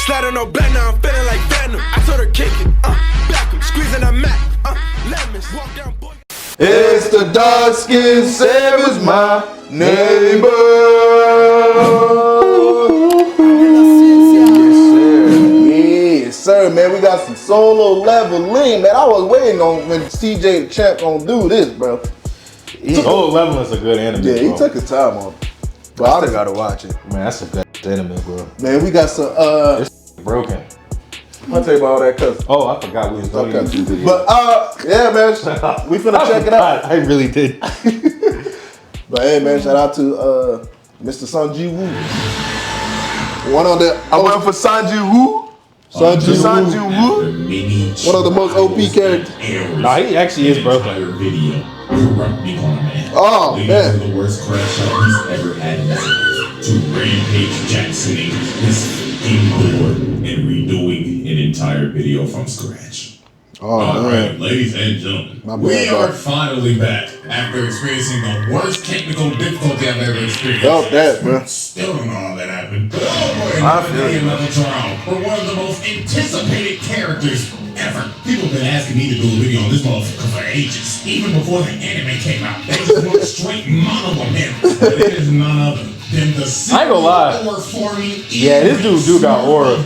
Sliding no back now, I'm feeling like Venom. I told her kick it, back him, squeezing a Mac, lemons, walk down, boy. It's the dark skin savage, my neighbor. Yes, sir, man. We got some solo leveling, man. I was waiting on when CJ Dachamp gonna do this, bro. Solo leveling is a good anime. Yeah, he bro. took his time on it. But I still gotta watch it. Man, that's a good anime, bro. Man, we got some It's broken. I'll tell you about all that cuz. Oh, I forgot we was going to do this. But yeah, man, we finna check it out. I really did. But hey, man, shout out to Mr. Jinwoo. One of the I went for Jinwoo. Jinwoo. One of the most OP characters. Nah, he actually is broken. Oh man. The worst crash out he's ever had in his life. To Rampage Jacksoning his board and redoing an entire video from scratch. Alright, ladies and gentlemen, we are finally back after experiencing the worst technical difficulty I've ever experienced. Felt that, bro. Still don't know how that happened. But another day, another trial for one of the most anticipated characters ever. People have been asking me to do a video on this motherfucker for ages. Even before the anime came out. They just want straight mono of him. But it is none other than the I ain't gonna lie. Yeah, this dude got aura.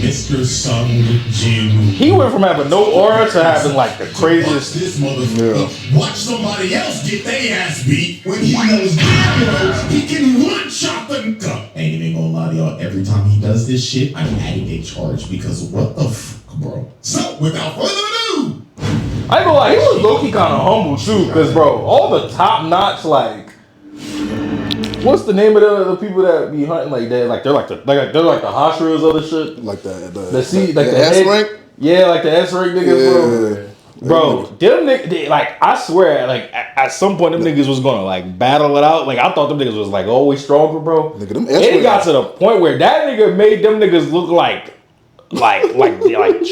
Mr. Sung Jinwoo. He went from having no aura to having like the craziest. This motherfucker. Watch somebody else get their ass beat when he knows damn well he can one shot the cup. Ain't even gonna lie to y'all. Every time he does this shit, I'm adding a charge because what the fuck, bro? So without further ado, I ain't gonna lie, he was low-key kind of humble too, cause bro, all the top-notch like, what's the name of the people that be hunting like that? Like they're like the Hashiras of the shit. Like the S rank. Yeah, like the S rank niggas, yeah. Bro, them niggas, like I swear, like at some point them niggas was gonna like battle it out. Like I thought them niggas was like always stronger, bro. Nigga, them it got to the point where that nigga made them niggas look like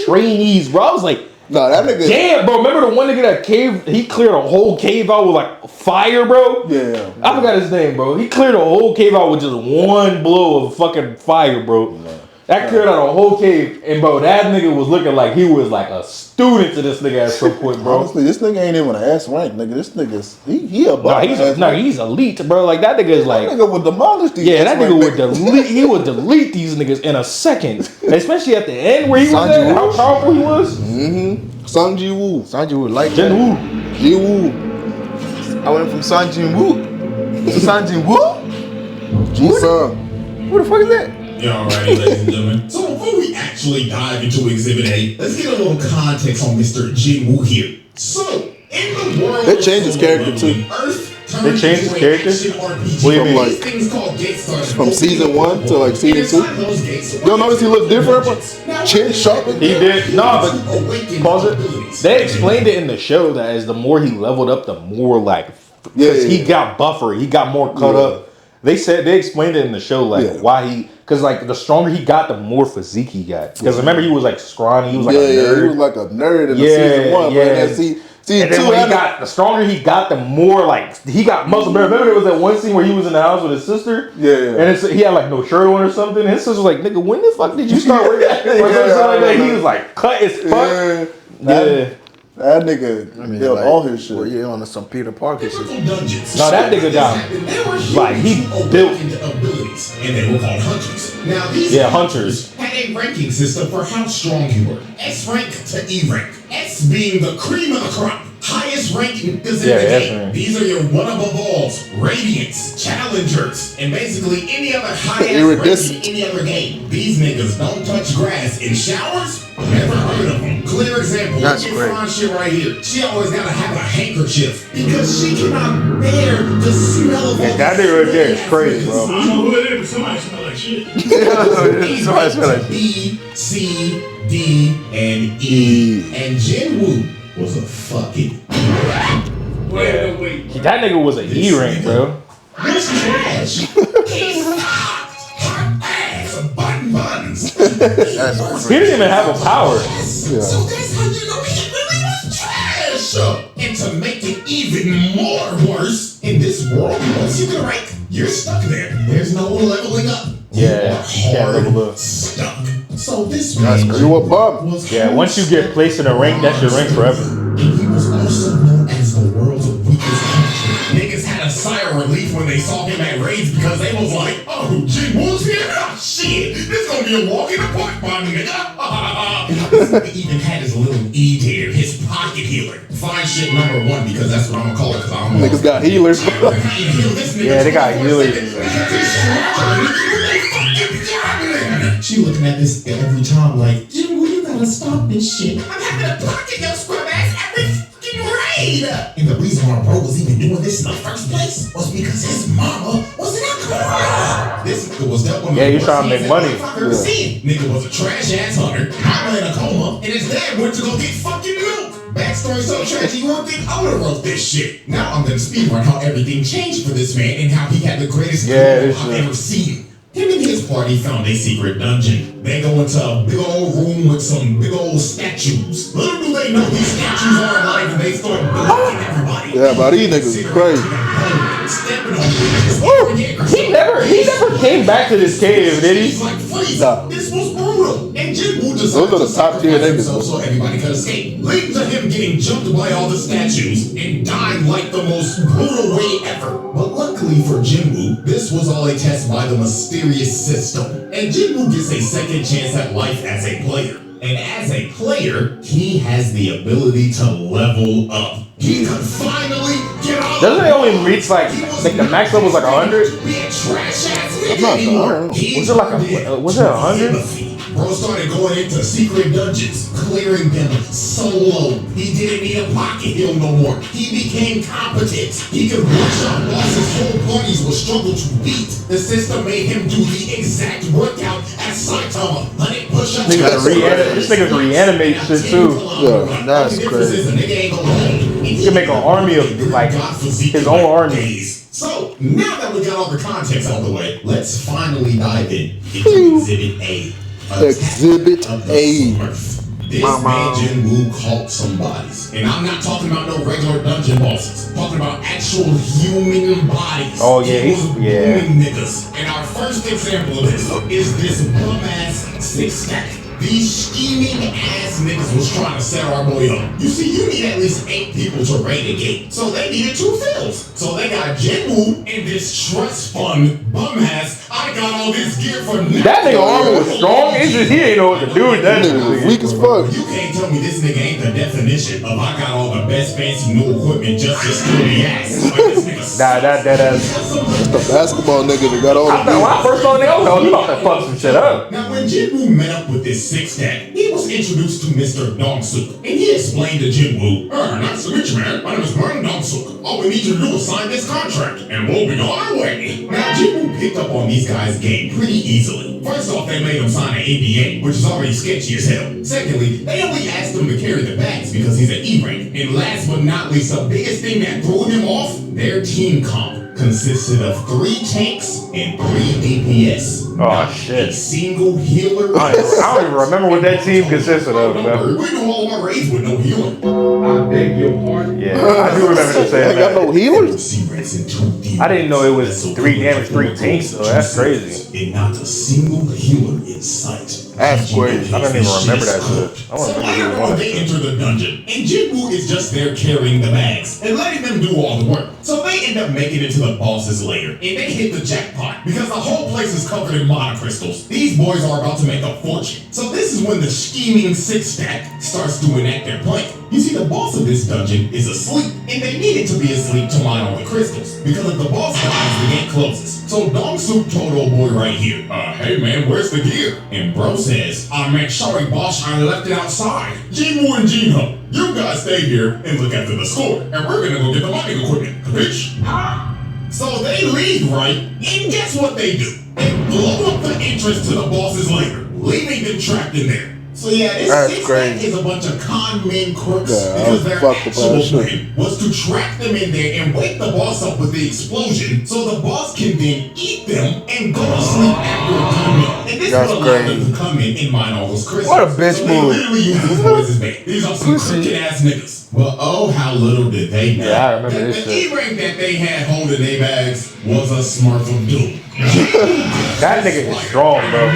trainees, bro. I was like, nah, that nigga. Damn, bro. Remember the one nigga that he cleared a whole cave out with like fire, bro? Yeah. I forgot his name, bro. He cleared a whole cave out with just one blow of fucking fire, bro. Yeah. That cleared out a whole cave, and bro, that nigga was looking like he was like a student to this nigga at some point, bro. Honestly, this nigga ain't even an S rank, nigga. This nigga's he above. He's elite, bro. Like that nigga is like that nigga would demolish these. Yeah, that nigga would delete. He would delete these niggas in a second, especially at the end where he was at, how powerful he was. Jinwoo. Jinwoo like Jinwoo. I went from Jinwoo to Jinwoo. G-Sun. Who the fuck is that? Yeah, alrighty, ladies and gentlemen. So before we actually dive into Exhibit A, let's get a little context on Mr. Jinwoo here. So, in the world they changed his character too. They changed his character? What do you mean? Like, from season 1 to like season 2? Y'all notice he looked different? Chin sharpened? He did. No, but pause it. They explained it in the show that as the more he leveled up, the more like, he got buffer, he got more cut up. They explained it in the show like why he, because like the stronger he got, the more physique he got. Because remember he was like scrawny, he was like a nerd. He was like a nerd in the season 1. Yeah. But season and then 2, when the stronger he got, the more like he got muscle. Remember there was that one scene where he was in the house with his sister? Yeah. And he had like no shirt on or something. And his sister was like, nigga, when the fuck did you start working out? He was like cut as fuck. That nigga built all his shit. Well, yeah, on some Peter Parker shit. No, that nigga got like he built abilities, and they were called hunters. Now these hunters had a ranking system for how strong you were. S rank to E rank. S being the cream of the crop. Highest ranking is in the game. These are your one above alls, radiants, challengers, and basically any other high-ass ranking in any other game. These niggas don't touch grass in showers. Never heard of them. Clear example. That's look great. at Fran's shit right here. She always gotta have a handkerchief because she cannot bear the smell of all that nigga right there is crazy, bro. I don't know who it is, but somebody smell like shit. Somebody smell like B, C, D, and E. And Jinwoo was a fucking Wait. That nigga was a E rank, bro. What's trash? He's hot ass, buttons. He didn't even have a power. So that's how you know he really was trash. And to make it even more worse, in this world, once you get a rank, you're stuck there. There's no leveling up. You hard stuck. So this man You a bum. was once you get placed in a rank, that's your rank forever. and he was also known as the world's weakest puncher. Niggas had a sigh of relief when they saw him at raids because they was like, oh, Jinwoo's here? Oh, shit, this gonna be a walk in the park, my nigga. He even had his little E-tater, his pocket healer. Fine shit number 1 because that's what I'm gonna call it because I don't know. Niggas got healers. Yeah, they got healers. She looking at this every time like, Jinwoo, you gotta stop this shit. I'm having to pocket your scrub ass every fucking raid. And the reason why bro was even doing this in the first place was because his mama was an alcoholic. This nigga was that one. Yeah, you trying to make money. Nigga was a trash ass hunter, mama in a coma, and his dad went to go get fucking milk. Backstory so tragic you won't think Oda wrote this shit. Now I'm gonna speedrun how everything changed for this man and how he had the greatest I've ever seen. Him and his party found a secret dungeon. They go into a big old room with some big old statues. Little do they know these statues are alive and they start blocking everybody. Yeah, but these niggas is crazy. He never came back to this cave, did he? Nah. This was brutal. And Jinwoo just Those are the top tier niggas. so everybody could escape. Leading to him getting jumped by all the statues and dying like the most brutal way ever. But luckily for Jinwoo, this was all a test by the mysterious system. And Jinwoo gets a second chance at life as a player. And as a player, he has the ability to level up. He could finally get out. Doesn't it only reach like the max level was like 100? I'm not sure. Was it like was it 100? Bro started going into secret dungeons, clearing them solo. He didn't need a pocket heal no more. He became competent. He could one-shot bosses whole parties will struggle to beat. The system made him do the exact workout as Saitama. 100 push-ups. This nigga can reanimate shit too. Yeah, that's crazy. He can make an army of like his own army. So now that we got all the context out of the way, let's finally dive into Exhibit A. Exhibit A. This man Jinwoo caught some bodies. And I'm not talking about no regular dungeon bosses. I'm talking about actual human bodies. Oh yeah, Human niggas. And our first example of this is this bum ass 6-stack. These scheming ass niggas was trying to set our boy up. You see, you need at least 8 people to raid a gate. So they needed 2 fills. So they got Jinwoo and this trust fund bum ass. I got all this gear for nothing. That nigga armor was strong. It's just he ain't know what to do with that nigga. Weak as fuck. You can't tell me this nigga ain't the definition of I got all the best fancy new equipment just to steal the ass. Like this nigga That the basketball nigga that got all the when I first saw the nigga, I was like, you about to fuck some shit up. Now, when Jinwoo met up with this 6-stack, he was introduced to Mr. Dong-suk, and he explained to Jinwoo, nice to meet you, man. My name is Brian Dong-suk. All we need you to do is sign this contract, and we'll be on our way. Now, Jinwoo picked up on these guys' game pretty easily. First off, they made him sign an ABA, which is already sketchy as hell. Secondly, they only asked him to carry the bags because he's an E-rank. And last but not least, the biggest thing that threw him off, their team comp consisted of 3 tanks and 3 DPS. Oh shit. A single healer. I don't even remember what that team consisted of, man. We do all our raids with no healing. I beg your pardon. Yeah, I do remember you saying I got no healers. I didn't know it was 3 damage, 3 tanks though. That's crazy. And not a single healer in sight. That's crazy. I don't even remember that shit. I want to remember So they enter the dungeon, and Jinwoo is just there carrying the bags and letting them do all the work. So they end up making it to the boss's lair, and they hit the jackpot because the whole place is covered in mana crystals. These boys are about to make a fortune. So this is when the scheming 6-stack starts to enact their plan. You see, the boss of this dungeon is asleep, and they needed to be asleep to mine all the crystals because if the boss dies, the gate closes. So Dong-suk told old boy right here, hey man, where's the gear? And bro says, man, sorry boss, I left it outside. Jinwoo and Jinho, you guys stay here and look after the score, and we're gonna go get the mining equipment, bitch. So they leave, right? And guess what they do? They blow up the entrance to the boss's lair, leaving them trapped in there. So yeah, this 6-stack is a bunch of con men crooks because their actual plan was to trap them in there and wake the boss up with the explosion so the boss can then eat them and go to sleep after a con meal. And this That's what allowed them crazy. to come in and mine all those crystals. What a bitch so they move. literally use these boys as bait. These are some crooked ass niggas. Well, oh, how little did they know. Yeah, I remember that this the shit. E-ring that they had holding their bags was a Smurf of doom. That nigga is strong, bro.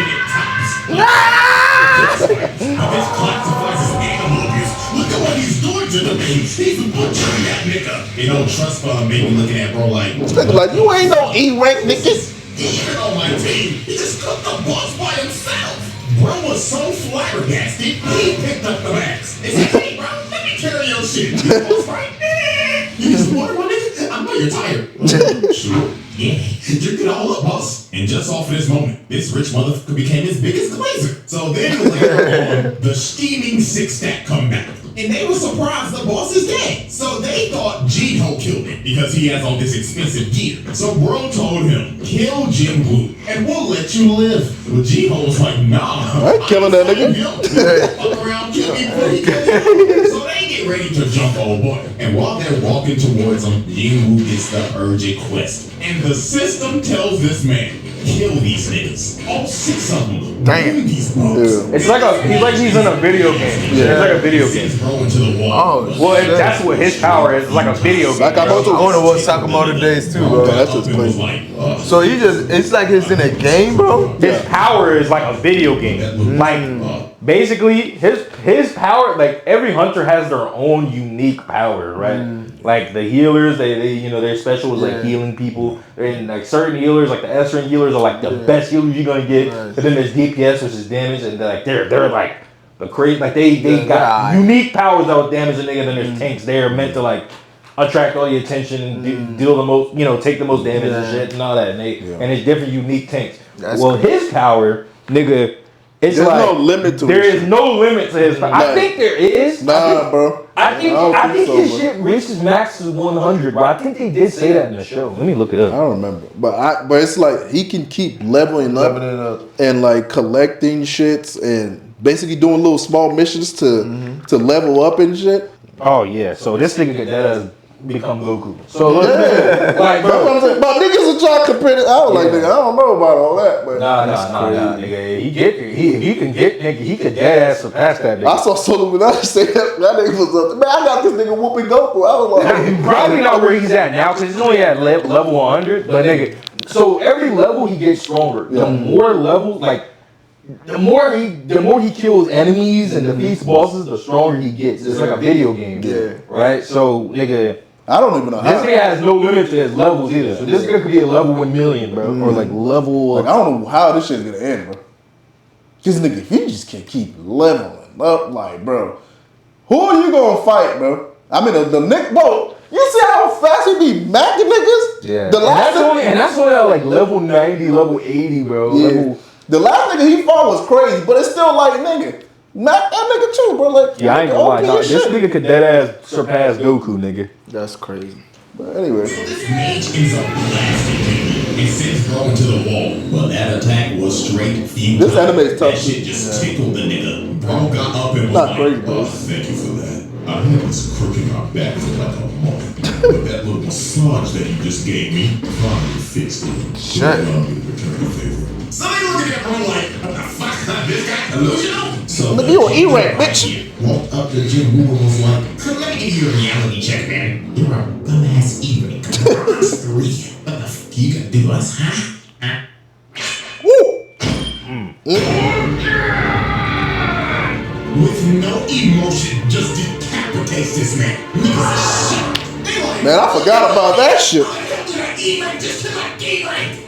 This classifies as animal abuse. Look at what he's doing to the baby. He's butchering that nigga. You know, trust fund made me looking at bro like, Like, you ain't no E-rank niggas. he ain't on my team. He just cooked the boss by himself. Bro was so flabbergasted, he picked up the bags. He said, hey, bro, let me carry your shit. You boss, right? You need some water, my nigga? I know you're tired. Sure. Yeah, drink it all up, boss. And just off of this moment, this rich motherfucker became his biggest glazer. So then later on, the steaming six-stack come back. And they were surprised the boss is dead. So they thought Jinwoo killed him because he has all this expensive gear. So bro told him, kill Jinwoo and we'll let you live. Well, Jinwoo was like, nah. I ain't killing that nigga. Fuck around, kill me before he kills you. So they get ready to jump old boy. And while they're walking towards him, Jinwoo gets the urgent quest. And the system tells this man, kill these niggas. All 6 of them. Damn. Bring these bugs. It's like he's in a video game. Yeah. It's like a video game. Sends bro into the wall. Oh, Well, shit. that's what his power is. It's like a video game. Sakamoto. I wonder what Sakamoto days too, bro. that's just Up and was crazy. like, So he just, it's like it's in a game, bro? His power is like a video game. Like basically his power, like every hunter has their own unique power, right? Like the healers, they you know, their special is like healing people. And like certain healers, like the S rank healers are like the best healers you're gonna get. But then there's DPS, which is damage, and they're like the crazy, like they got unique powers that will damage a nigga. Then there's tanks. They're meant to like attract all the attention and deal the most, you know, take the most damage and shit and all that. And and it's different unique tanks. That's well, his power, nigga, it's There's like no limit to there his is shit. no limit to his power. I think there is. Nah, bro. I think don't so, his bro. shit reaches max is 100, bro. I think they did say that in the show. Let me look it I up. don't remember, but it's like he can keep leveling up and like collecting shits and basically doing little small missions to level up and shit. Oh yeah, so this nigga could that become Goku. So look, like That's what bro. I'm saying. But niggas are trying to compare it. I was like, nigga, I don't know about all that, but Nah, nigga. He can get nigga. He could dead ass surpass that I nigga. saw Solo when I say that nigga was up. Man, I got this nigga whooping Goku. I was like, Probably not where he's at now because he's only at level 100. But nigga, so every level he gets stronger. The more levels, like the more he kills enemies and defeats bosses, the stronger he gets. It's like a video game, right? So nigga, I don't even know this how. nigga has no limit to his levels either. So this nigga could be a level 1 million, bro, or like level. Like, I don't know how this shit's gonna end, bro. This nigga, he just can keep leveling up, like, bro. Who are you gonna fight, bro? I mean, the Nick, bro. You see how fast he be macking niggas? Yeah, The last and that's only at like level 90, level 80, bro. Yeah. Level, The last nigga he fought was crazy, but it's still like, nigga, mac that nigga too, bro. Like, yeah, I ain't gonna lie. OP Nah, as this shit. nigga could dead ass surpass Goku, nigga. That's crazy. But anyway, This mage ends up blasting him and sends bro into the wall. But that attack was straight futile. This anime is tough. That shit just tickled the nigga. Bro got up and was Not like, crazy, bro. oh, thank you for that. I had this crook in my back for like a month. But that little massage that you just gave me probably fixed it. Shit. Allow me to return the favor. So they look at that bro like, what the fuck? This guy delusional? So Look, you an E-rank, bitch. Walked up to Jinwoo and was like, let me give you a reality check, man. You're a dumbass E-rank. Us 3. What the fuck you gonna do us, huh? woo. With no emotion, just decapitates this man. Niggas are shit. They like, Man, I forgot about that shit.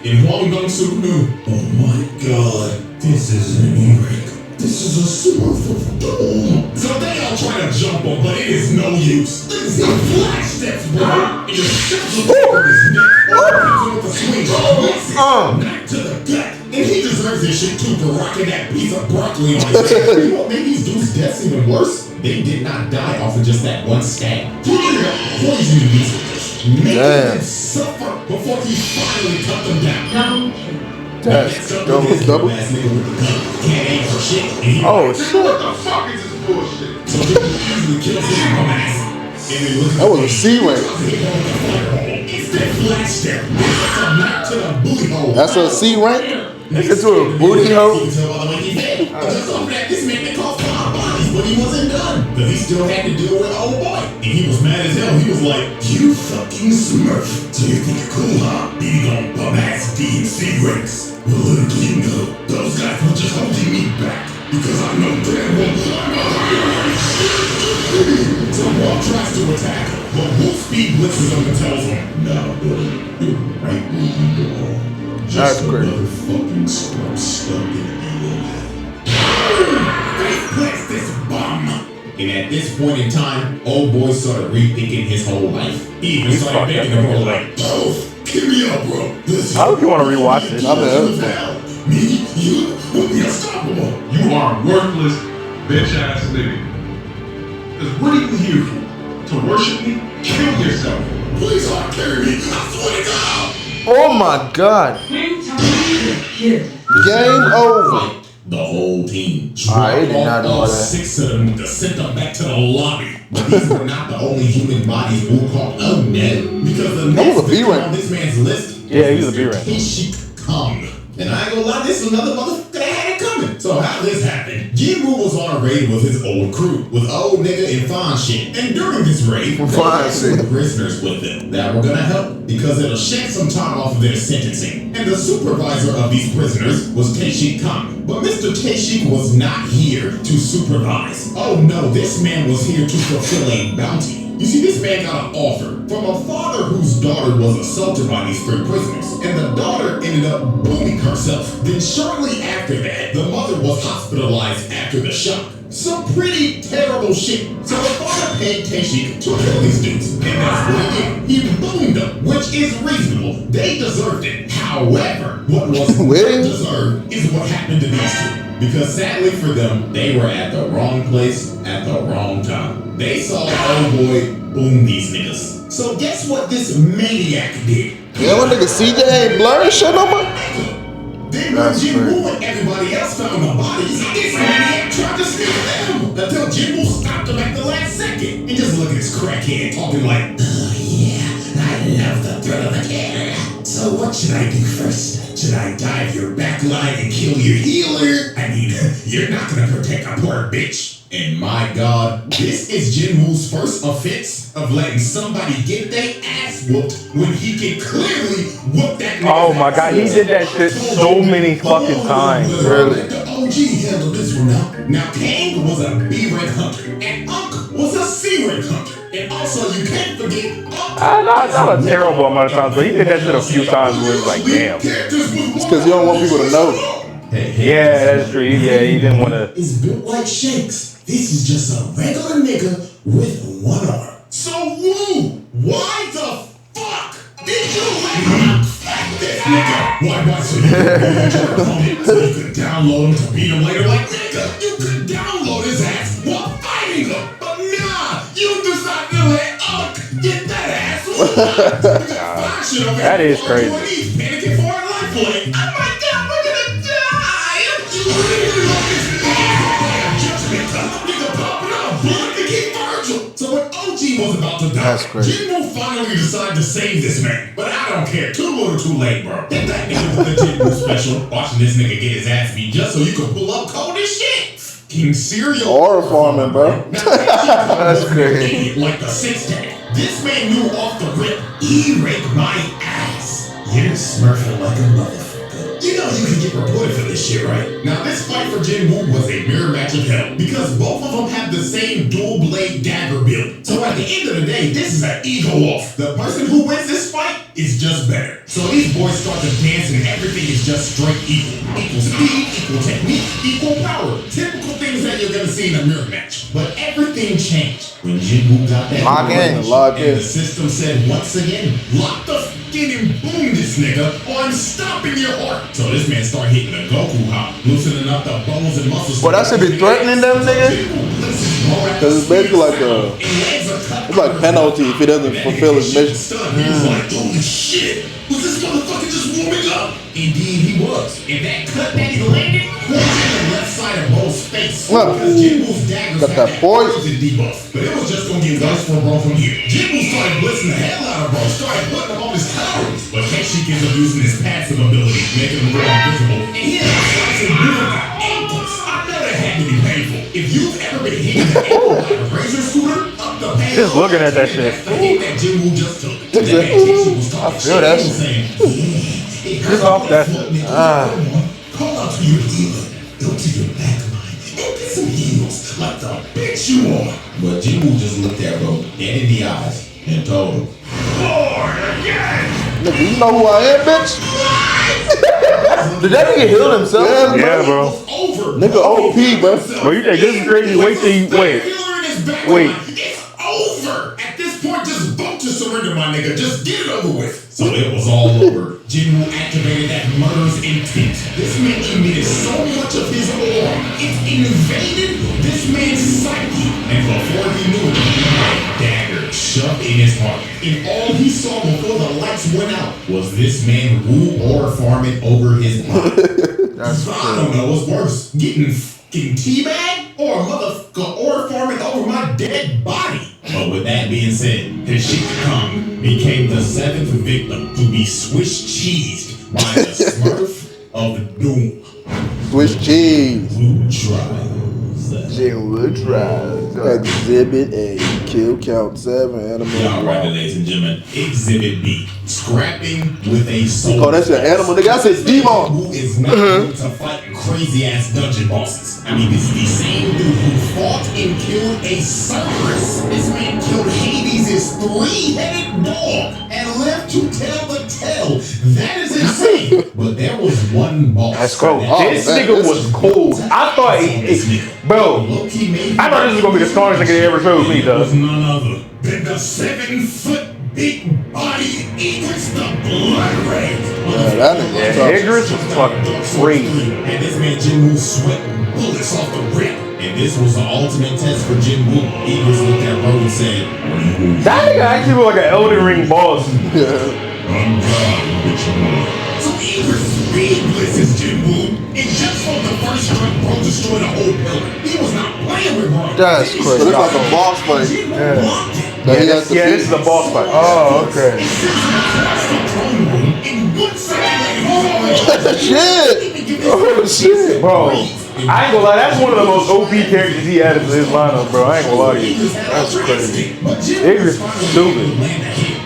And Huang Dong-soo knew, oh my god, this is an E-rank. This is a source of doom. So they all try to jump on, but it is no use. Niggas hit flash steps, bro. And just shoves him over his neck. With the swing. Knock to the gut. And he deserves this shit too for rocking that piece of broccoli on his head. You know what made these dudes' deaths even worse? They did not die off of just that one stab. He ended up poisoning these bitches, making them suffer before he finally cut them down. That's double. Ass nigga with the gun. Can't aim for shit. And he Oh, shit. What the fuck is this bullshit? So he usually kills his bum ass. And then look at That was a C-rank. It's that flash step. That's a knock to the booty hole. That's a C rank. It's into a booty hole. You can tell by the way he fed. Just off that, this man caused 5 bodies, but he wasn't done. Because he still had to deal with old boy. And he was mad as hell. He was like, you fucking smurf. So you think you're cool, huh? Beating on bum-ass DMC ranks. Well, little do you know, those guys were just holding me back. Because I know damn well I'm a higher. So Walt tries to attack, but Wolf Speed blitzes him and tells him, no, buddy, you're right where you belong. That's crazy. Motherfucking stuck in Face plants this bomb. And at this point in time, old boy started rethinking his whole life. He even started making the role like, oh, give me up, bro. How would you want to rewatch this? Me, you, will be unstoppable. You are a worthless, bitch ass nigga. Cause what are you here for? To worship me? Kill yourself. Please don't carry me. I swear to God. Oh my God. Game over. The whole team. I did not know all that. 6 of them to send them back to the lobby. But these were not the only human bodies Wu called undead. Because the That was next a victim B-rank. on this man's list Yeah, he was a B-rank. Taishi Kong. And I ain't gonna lie, this is another motherfucker that had it coming. So how this happened? Jinwoo was on a raid with his old crew, with old nigga and fine shit. And during this raid, they had some prisoners with them that were gonna help because it'll shed some time off of their sentencing. And the supervisor of these prisoners was Taishi Kong. But Mr. Taishi was not here to supervise. Oh no, this man was here to fulfill a bounty. You see, this man got an offer from a father whose daughter was assaulted by these 3 prisoners. And the daughter ended up booming herself. Then shortly after that, the mother was hospitalized after the shock. Some pretty terrible shit. So the father paid Taishi to kill these dudes. And that's what he did. He boomed them, which is reasonable. They deserved it. However, what was not deserved is what happened to these 2. Because sadly for them, they were at the wrong place at the wrong time. They saw old boy boom these niggas. So guess what this maniac did? Yeah, my nigga CJ ain't blurring shit no more. Then when Jinwoo and everybody else found the bodies, this maniac tried to sneak them until Jinwoo stopped him at the last second. And just look at this crackhead talking like, oh yeah, I love the thrill of the killer. So what should I do first? Should I dive your back line and kill your healer? I mean, you're not gonna protect a poor bitch. And my God, this is Jinwoo's first offense of letting somebody get their ass whooped when he can clearly whoop that nigga's Oh my ass. God, he did that shit so many fucking times. Really? The OG handled this one now. Now, Kang was a B-rank hunter, and Unk was a C-rank hunter. And also, you can't forget Unk. Not a terrible amount of times, but he did that shit a few times where it was like, damn. It's because you don't want people to know. Yeah, that's true. Yeah, he didn't want to. Is built like Shanks. This is just a regular nigga with one arm. So Woo, why the fuck did you let him fuck this nigga? Why so you could so you could download him to beat him later? Like nigga, you could download his ass while fighting him. But nah, you decided to let Unk get that ass whooped. That is crazy. Panicking for her life like, oh my God, we're gonna die. You really love this nigga. So when OG was about to die, Jinwoo finally decided to save this man. But I don't care. Too little, too late, bro. Hit that nigga with the Jinwoo special. Watching this nigga get his ass beat just so you can pull up cold as shit. King Cereal. Or farming, bro. That's crazy. Like the 6 tag. This man knew off the rip, he raked my ass. You're smurfing like a motherfucker. You know you can get reported for this shit, right? Now this fight for Jinwoo was a mirror match of hell because both of them have the same dual blade dagger build. So at the end of the day, this is an ego off. The person who wins this fight is just better. So these boys start to dance and everything is just straight equal. Equal speed, equal technique, equal power. Typical things that you're gonna see in a mirror match. But everything changed when Jinwoo got that Lock in. and the system said once again, lock the fucking and boom this nigga or I'm stopping your heart. So this man started hitting the Goku hop, loosening up the bones and muscles. But that should be threatening them, nigga. Because it's basically like it's like penalty if he doesn't fulfill his mission. He was like, holy shit, was this motherfucker just warming up? Indeed he was. And that cut that he landed was in the left side of Bo's face. face because Jinwoo's daggers Got had that that poison. poison debuff. But it was just gonna get worse for bro from here. Jinwoo started blitzing the hell out of bro, started putting him on his toes. But Kenshi ends up using his passive ability, making him more invisible. And he ended up slicing Blue with the ankles. I know that had to be painful. If you've ever been hit in the ankle by a razor scooter, up the pain. Just looking at that shit. That's the hit that Jinwoo just took. That's That it. Kenshi was talking feel shit. that He was saying, Just off that. call out to your healer. Go to your back line and get some heals like the bitch you are. But Jinwoo just looked at bro dead in the eyes and told him, "Born again." Nigga, you know who I am, bitch? Did that nigga heal himself? Yeah, bro. Over. Nigga OP, bro. Bro, you think this is crazy? Wait till you wait. Wait. It's over. At this point, just vote to surrender, my nigga. Just get it over with. So it was all over. Jinwoo activated that murderous intent. This man emitted so much of his aura. It invaded this man's psyche. And before he knew it, a dagger shoved in his heart. And all he saw before the lights went out was this man woo aura farming over his body. That's I don't know what's worse. Getting teabagged or a motherfucker aura farming over my dead body. But with that being said, the Shit Kong became the seventh victim to be Swiss cheesed by the Smurf of Doom. Swiss cheese. Blue Trials. Jinwoo tries. Exhibit A. Kill count 7. Animal. Y'all right, ladies and gentlemen. Exhibit B. Scrapping with a soul. Oh, that's your animal, nigga. I said demon. Who is not going to fight crazy ass dungeon bosses. I mean, this is the same dude who fought and killed a Cerberus. This man killed Hades' 3-headed dog and lived to tell the tale. That is insane. But there was one boss. That's cool. This nigga was cold. I thought, bro, I thought this was gonna be the strongest nigga they ever showed me, was though. none other than the 7-foot big body Idris the Blood Red. That nigga tough. Idris was fucking crazy. And this man Jinwoo sweating bullets off the rip. And this was the ultimate test for Jinwoo. Idris looked at Bro and said, "What are you?" That nigga actually looked like an Elden Ring boss. I'm God, which one? So Idris speed blitzes Jinwoo. And just from the first time, Bro destroyed a whole pillar. He was not playing with Bro. That's But crazy. it's like a boss fight. Jinwoo blocked it. That he has to Yeah, this beat. is a boss fight. Oh, okay. Shit. Oh, shit. Bro, I ain't gonna lie, that's one of the most OP characters he added to his lineup, bro. I ain't gonna lie to you. That's crazy. Idris is stupid.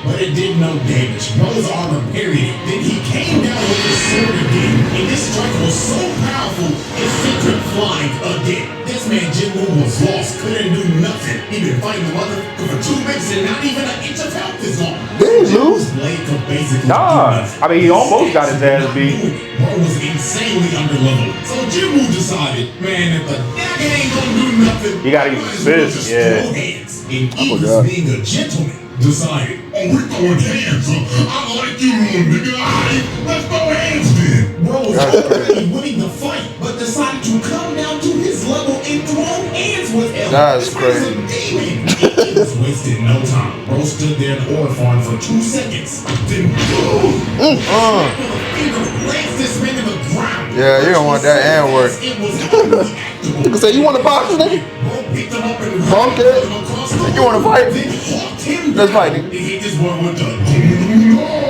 But it did no damage. Bro's armor parried it. Then he came down with his sword again. And this strike was so powerful, it sent him flying again. This man Jinwoo was lost, couldn't do nothing. He been fighting the motherfucker for 2 minutes and not even an inch of health is on. Did he lose? Blade could basically Nah, I mean, he almost got his ass beat. Bro was insanely underleveled. So Jinwoo decided, man, if the dagger ain't gonna do nothing, You gotta use his fist, yeah. hands. And Idris, forgot. being a gentleman, decided, oh, we're throwing hands. I like you, nigga. Alright, let's throw hands then. Bro was already winning the fight, but decided to come down to his level and throw hands with him. That's This man's a demon. He was wasted no time. Bro stood there in aura farm for 2 seconds. Then boom! Finger lanced this man in the ground. Yeah, you don't want that and work. It was unreactable. Nigga say, you want to box, nigga? Bro picked him up and Bunk it. him across the You wanna fight? Then hawked him Let's down. fight, nigga. He hit this boy with the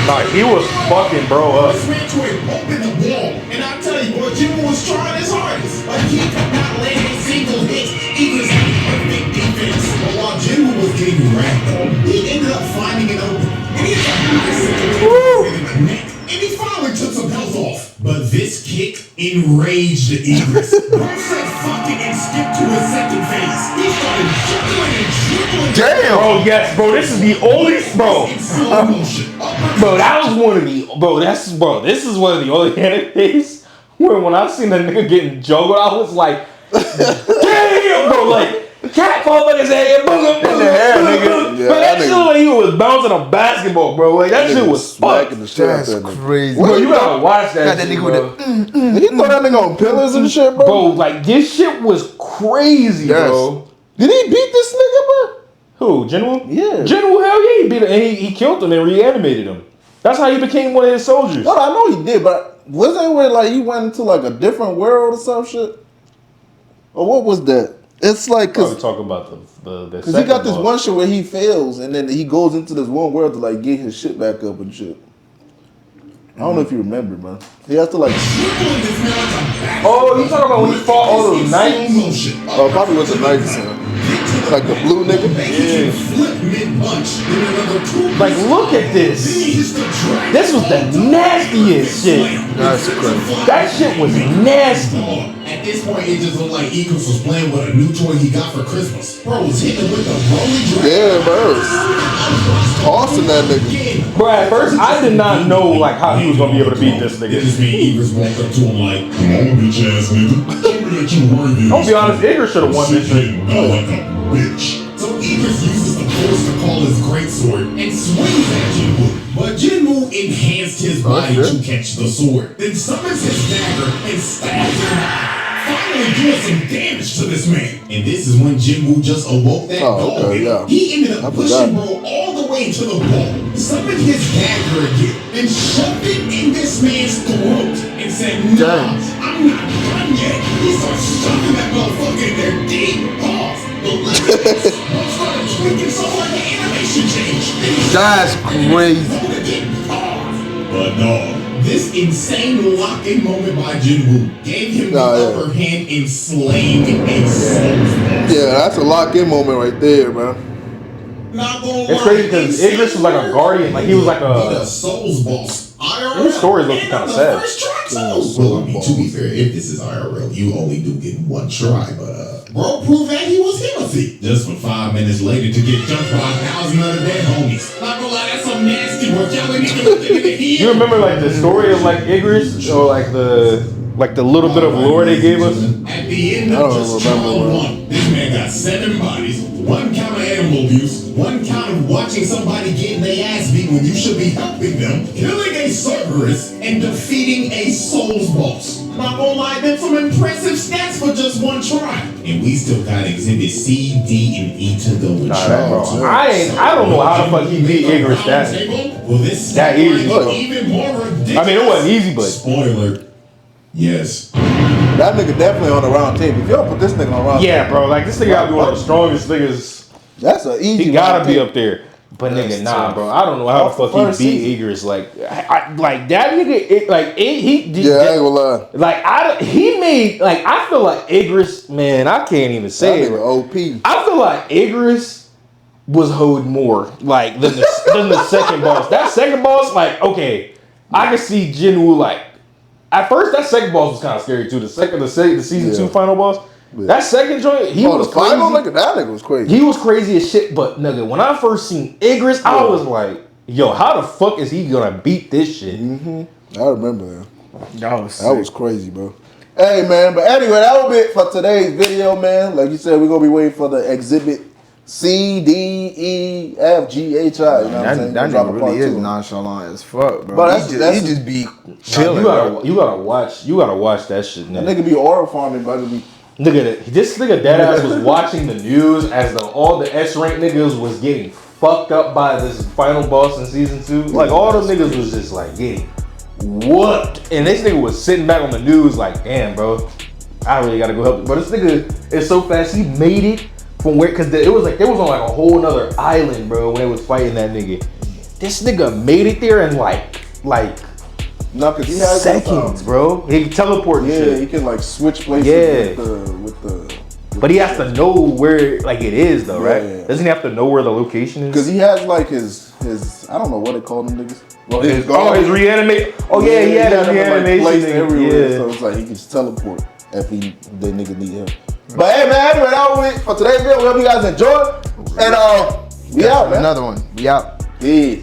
Nah, he was fucking bro up. This man to a bump in the wall. And I tell you, boy, Jinwoo was trying his hardest. But he could not land a single hit. Idris had perfect defense. But while Jinwoo was getting ragdolled, he ended up finding an open. And he had in the neck. And he finally took some health off. But this kick enraged Idris. Bro said fuck it and skipped to his second phase. He started dribbling and dribbling. Damn. Bro, yes, bro, this is the only, bro. In slow motion. Bro, that was one of the, this is one of the only animes where when I seen the nigga getting juggled, I was like, damn, bro, like, cat fall in his head, boom, boom, boom, In the hair, boom, nigga. boom. Yeah, Bro, that that shit nigga- like he was bouncing a basketball, bro. Like, that shit was smacking fucked. the shit out That's of that nigga. crazy. Bro, you gotta watch that Got that shit, nigga bro. with the. Did he throw that nigga on pillars and shit, bro? Bro, like, this shit was crazy, Yes. bro. Did he beat this nigga, bro? Who, Jinwoo? Yeah. Jinwoo, hell yeah, he beat him, and he killed him and reanimated him. That's how he became one of his soldiers. No, I know he did, but wasn't it where like he went into like a different world or some shit? Or what was that? It's like Probably talking about the because he got this one shit where he fails and then he goes into this one world to like get his shit back up and shit. I don't know if you remember, man. He has to like. Oh, you talking about when he fought all those knights? Oh, probably was the knights. Like the blue nigga. Yeah. Like, look at this. This was the nastiest shit. That's crazy. That shit was nasty. At this point, it just looked like Eagles was playing with a new toy he got for Christmas. Bro was hitting with the rolling drag. Yeah, bro. Tossing that nigga. Bro, at first I did not know like how he was gonna be able to beat this It nigga. just made Eagles walk up to him like, come on, bitch ass nigga. Tell me that you worthy. I'll be honest, Igor should have won this shit. Not like a bitch. So Idris uses the force to call his greatsword and swings at Jinwoo. But Jinwoo enhanced his body to catch the sword, then summons his dagger and stabs him, finally doing some damage to this man. And this is when Jinwoo just awoke that dog. Okay, yeah. He ended up pushing bro all the way to the wall, summoned his dagger again, and shoved it in this man's throat and said, nah, I'm not done yet. He starts shoving that motherfucker in their deep paws. Started tweaking so hard the animation changed. That's crazy. But no, this insane lock-in moment by Jinwoo gave him the upper hand in slaying a soul's boss. Yeah, that's a lock-in moment right there, man. It's crazy because Idris was like a guardian, like he was like a soul's boss. His story looking kind of sad. Well, I mean, to be fair, if this is IRL, you only do get one try, but bro proved that he was Timothy. Just for 5 minutes later to get jumped by 1,000 other dead homies. Not gonna lie, that's some nasty work. Y'all ain't even looking at the head. You remember like the story of like Idris or like the little bit of lore they gave us? At the end of just trial 1, this man got 7 bodies, 1 count of animal abuse, 1 count of watching somebody getting their ass beat when you should be helping them, killing a Cerberus, and defeating a Souls boss. Not gonna lie, them some impressive stats for just 1 try. And we still got exhibit C, D, and E to go with trial 2. I don't know how the fuck he beat Idris that easy. Even more ridiculous. I mean, it wasn't easy, but spoiler. Yes. That nigga definitely on the round table. If you don't put this nigga on the round table. bro, like this nigga gotta be one of the strongest niggas. That's an easy. He gotta be up there. But nigga, nah, bro. I don't know how the fuck he beat Idris. Like, like that nigga. I ain't gonna lie. Like he made like I feel like Idris. Man, I can't even say it. OP. I feel like Idris was holding more like than the second boss. That second boss, like okay, I can see Jinwoo like. At first, that second boss was kind of scary too. The season 2 final boss. Yeah. That second joint, he was crazy. Nigga, that nigga was crazy. He was crazy as shit. But nigga, when I first seen Idris, I was like, yo, how the fuck is he gonna beat this shit? I remember that. That was crazy, bro. Hey man, but anyway, that was it for today's video, man. Like you said, we're gonna be waiting for the exhibit C, D, E, F, G, H, I. You know what I'm saying? That nigga really is nonchalant as fuck, bro. But he just be chilling. You gotta watch that shit. Nigga. That nigga be oral farming, but Nigga, this nigga deadass was watching the news as all the S rank niggas was getting fucked up by this final boss in season 2. Like all them niggas was just like getting whooped, and this nigga was sitting back on the news like, damn, bro, I really gotta go help. But this nigga is so fast. He made it from where, cause it was like they was on like a whole nother island, bro, when they was fighting that nigga. This nigga made it there in like. No, cause he has seconds, bro. He can teleport and shit. He can like switch places with the but he has to know where like it is though, right? Yeah. Doesn't he have to know where the location is? Because he has like his I don't know what they call them niggas. Well, his reanimate. Oh yeah, he had his reanimation like, everywhere. Yeah. So it's like he can just teleport if the nigga need him. But hey man, anyway, that was it for today's video. We hope you guys enjoyed. And we out, man. Another one. We out. Yeah.